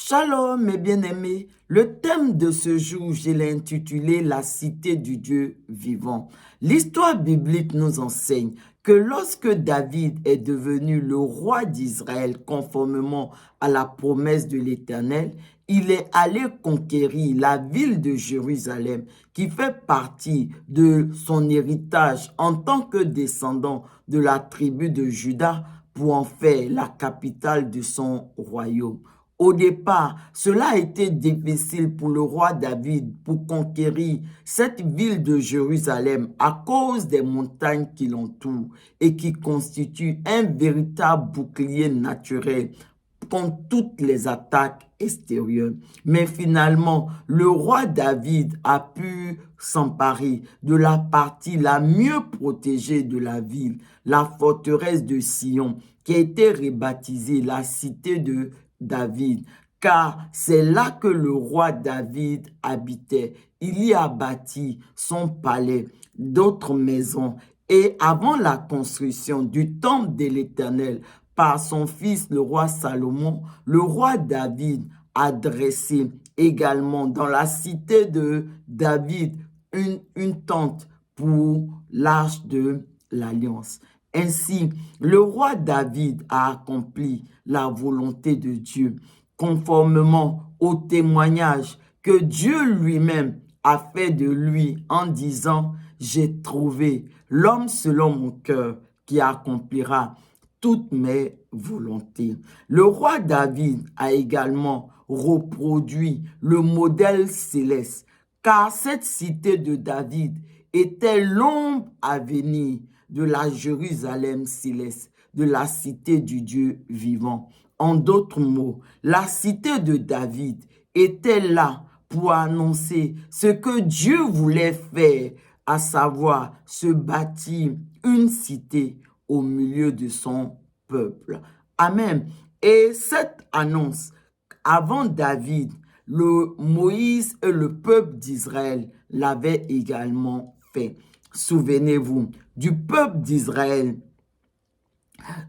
Shalom mes bien-aimés, le thème de ce jour, je l'ai intitulé La cité du Dieu vivant. L'histoire biblique nous enseigne que lorsque David est devenu le roi d'Israël conformément à la promesse de l'Éternel, il est allé conquérir la ville de Jérusalem qui fait partie de son héritage en tant que descendant de la tribu de Juda pour en faire la capitale de son royaume. Au départ, cela a été difficile pour le roi David pour conquérir cette ville de Jérusalem à cause des montagnes qui l'entourent et qui constituent un véritable bouclier naturel contre toutes les attaques extérieures. Mais finalement, le roi David a pu s'emparer de la partie la mieux protégée de la ville, la forteresse de Sion, qui a été rebaptisée la cité de David, car c'est là que le roi David habitait. Il y a bâti son palais, d'autres maisons, et avant la construction du temple de l'Éternel par son fils le roi Salomon, le roi David a dressé également dans la cité de David une tente pour l'arche de l'alliance. Ainsi, le roi David a accompli la volonté de Dieu, conformément au témoignage que Dieu lui-même a fait de lui en disant « J'ai trouvé l'homme selon mon cœur qui accomplira toutes mes volontés. » Le roi David a également reproduit le modèle céleste, car cette cité de David était l'ombre à venir de la Jérusalem céleste, de la cité du Dieu vivant. En d'autres mots, la cité de David était là pour annoncer ce que Dieu voulait faire, à savoir se bâtir une cité au milieu de son peuple. Amen. Et cette annonce, avant David, le Moïse et le peuple d'Israël l'avaient également fait. Souvenez-vous du peuple d'Israël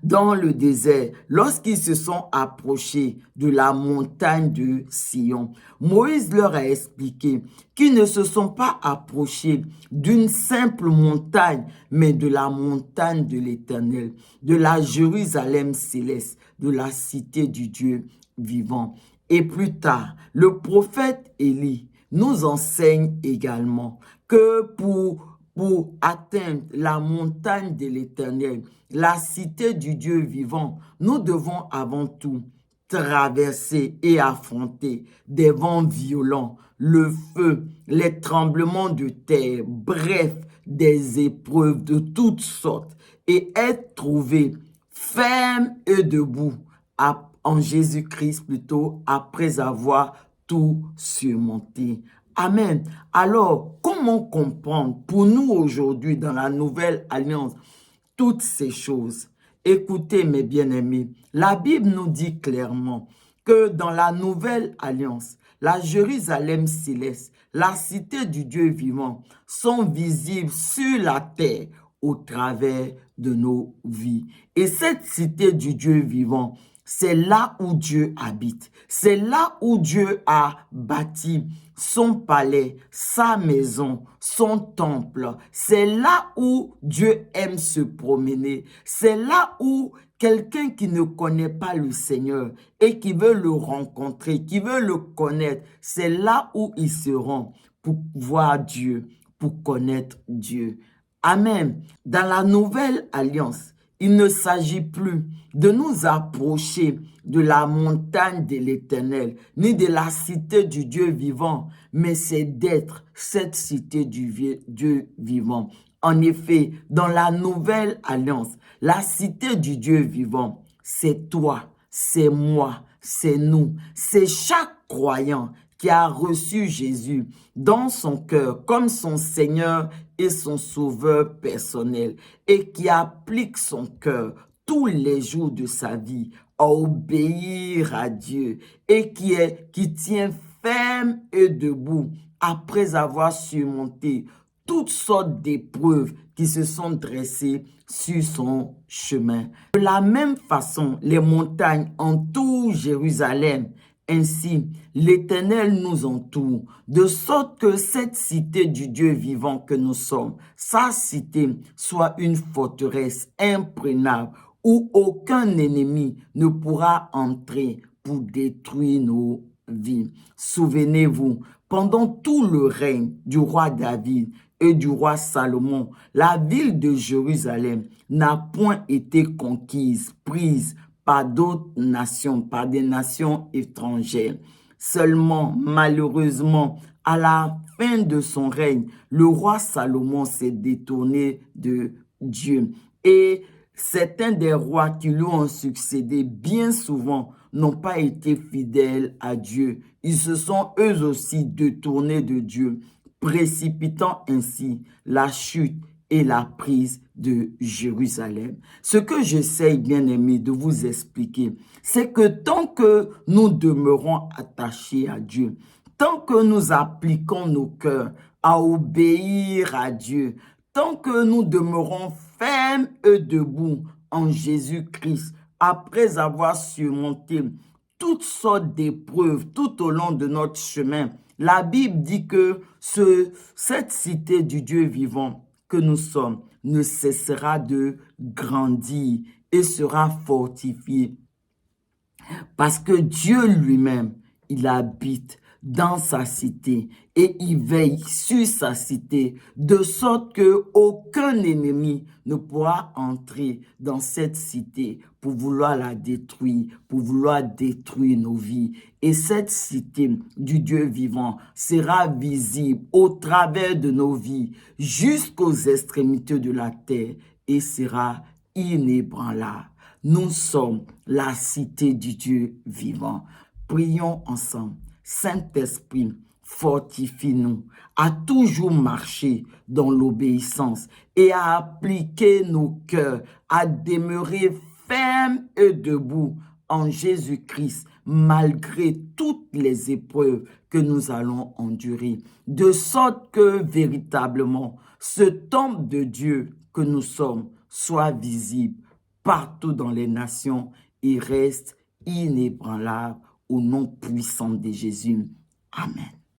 dans le désert, lorsqu'ils se sont approchés de la montagne de Sion. Moïse leur a expliqué qu'ils ne se sont pas approchés d'une simple montagne, mais de la montagne de l'Éternel, de la Jérusalem céleste, de la cité du Dieu vivant. Et plus tard, le prophète Élie nous enseigne également que pour atteindre la montagne de l'Éternel, la cité du Dieu vivant, nous devons avant tout traverser et affronter des vents violents, le feu, les tremblements de terre, bref, des épreuves de toutes sortes, et être trouvé ferme et debout en Jésus-Christ plutôt, après avoir tout surmonté. Amen. Alors, comment comprendre pour nous aujourd'hui dans la nouvelle alliance toutes ces choses? Écoutez mes bien-aimés, la Bible nous dit clairement que dans la nouvelle alliance, la Jérusalem céleste, la cité du Dieu vivant sont visibles sur la terre au travers de nos vies. Et cette cité du Dieu vivant, c'est là où Dieu habite. C'est là où Dieu a bâti son palais, sa maison, son temple. C'est là où Dieu aime se promener. C'est là où quelqu'un qui ne connaît pas le Seigneur et qui veut le rencontrer, qui veut le connaître, c'est là où il se rend pour voir Dieu, pour connaître Dieu. Amen. Dans la nouvelle alliance, il ne s'agit plus de nous approcher de la montagne de l'Éternel, ni de la cité du Dieu vivant, mais c'est d'être cette cité du Dieu vivant. En effet, dans la nouvelle alliance, la cité du Dieu vivant, c'est toi, c'est moi, c'est nous, c'est chaque croyant qui a reçu Jésus dans son cœur comme son Seigneur et son Sauveur personnel et qui applique son cœur tous les jours de sa vie à obéir à Dieu et qui tient ferme et debout après avoir surmonté toutes sortes d'épreuves qui se sont dressées sur son chemin. De la même façon, les montagnes entourent Jérusalem Ainsi, l'Éternel nous entoure, de sorte que cette cité du Dieu vivant que nous sommes, sa cité, soit une forteresse imprenable où aucun ennemi ne pourra entrer pour détruire nos vies. Souvenez-vous, pendant tout le règne du roi David et du roi Salomon, la ville de Jérusalem n'a point été conquise, prise par d'autres nations, par des nations étrangères. Seulement, malheureusement, à la fin de son règne, le roi Salomon s'est détourné de Dieu. Et certains des rois qui lui ont succédé, bien souvent, n'ont pas été fidèles à Dieu. Ils se sont eux aussi détournés de Dieu, précipitant ainsi la chute et la prise de Jérusalem. Ce que j'essaye, bien aimé, de vous expliquer, c'est que tant que nous demeurons attachés à Dieu, tant que nous appliquons nos cœurs à obéir à Dieu, tant que nous demeurons fermes et debout en Jésus-Christ, après avoir surmonté toutes sortes d'épreuves tout au long de notre chemin, la Bible dit que cette cité du Dieu vivant que nous sommes ne cessera de grandir et sera fortifiée. Parce que Dieu lui-même, il habite dans sa cité et il veille sur sa cité de sorte que aucun ennemi ne pourra entrer dans cette cité pour vouloir la détruire, pour vouloir détruire nos vies. Et cette cité du Dieu vivant sera visible au travers de nos vies jusqu'aux extrémités de la terre et sera inébranlable. Nous sommes la cité du Dieu vivant. Prions ensemble. Saint-Esprit, fortifie-nous à toujours marcher dans l'obéissance et à appliquer nos cœurs, à demeurer fermes et debout en Jésus-Christ, malgré toutes les épreuves que nous allons endurer, de sorte que véritablement ce temple de Dieu que nous sommes soit visible partout dans les nations et reste inébranlable au nom puissant de Jésus. Amen.